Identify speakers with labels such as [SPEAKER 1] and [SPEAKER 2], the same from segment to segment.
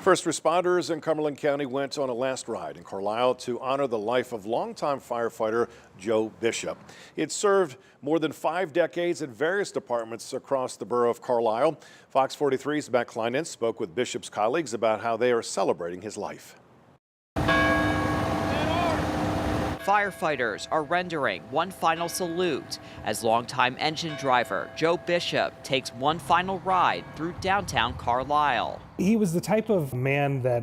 [SPEAKER 1] First responders in Cumberland County went on a last ride in Carlisle to honor the life of longtime firefighter Joe Bishop. He had served more than 5 decades in various departments across the borough of Carlisle. Fox 43's Matt Kleinens spoke with Bishop's colleagues about how they are celebrating his life.
[SPEAKER 2] Firefighters are rendering one final salute as longtime engine driver Joe Bishop takes one final ride through downtown Carlisle.
[SPEAKER 3] He was the type of man that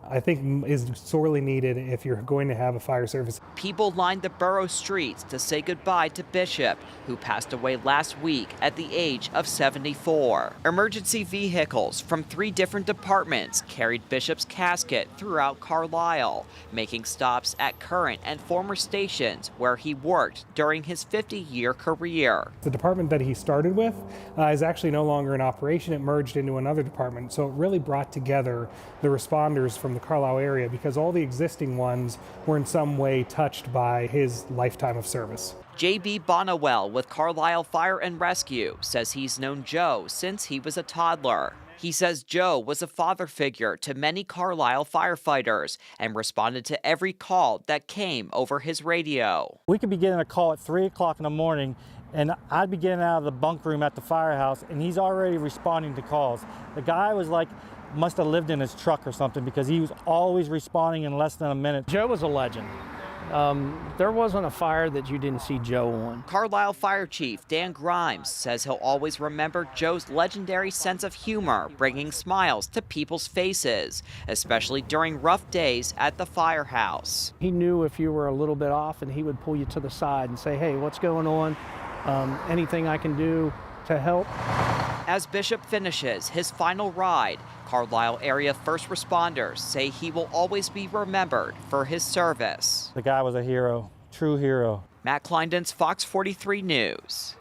[SPEAKER 3] I think is sorely needed if you're going to have a fire service.
[SPEAKER 2] People lined the borough streets to say goodbye to Bishop, who passed away last week at the age of 74. Emergency vehicles from 3 different departments carried Bishop's casket throughout Carlisle, making stops at current and former stations where he worked during his 50-year career.
[SPEAKER 3] The department that he started with is actually no longer in operation. It merged into another department, so it really brought together the responders from the Carlisle-area because all the existing ones were in some way touched by his lifetime of service.
[SPEAKER 2] J.B. Bonnewell with Carlisle Fire and Rescue says he's known Joe since he was a toddler. He says Joe was a father figure to many Carlisle firefighters and responded to every call that came over his radio.
[SPEAKER 4] We could be getting a call at 3 o'clock in the morning and I'd be getting out of the bunk room at the firehouse and he's already responding to calls. The guy was like, must have lived in his truck or something because he was always responding in less than a minute.
[SPEAKER 5] Joe was a legend. There wasn't a fire that you didn't see Joe on.
[SPEAKER 2] Carlisle Fire Chief Dan Grimes says he'll always remember Joe's legendary sense of humor, bringing smiles to people's faces, especially during rough days at the firehouse.
[SPEAKER 5] He knew if you were a little bit off and he would pull you to the side and say, hey, what's going on? Anything I can do to help?
[SPEAKER 2] As Bishop finishes his final ride, Carlisle-area first responders say he will always be remembered for his service.
[SPEAKER 4] The guy was a hero, true hero.
[SPEAKER 2] Matt Kleinens, Fox 43 News.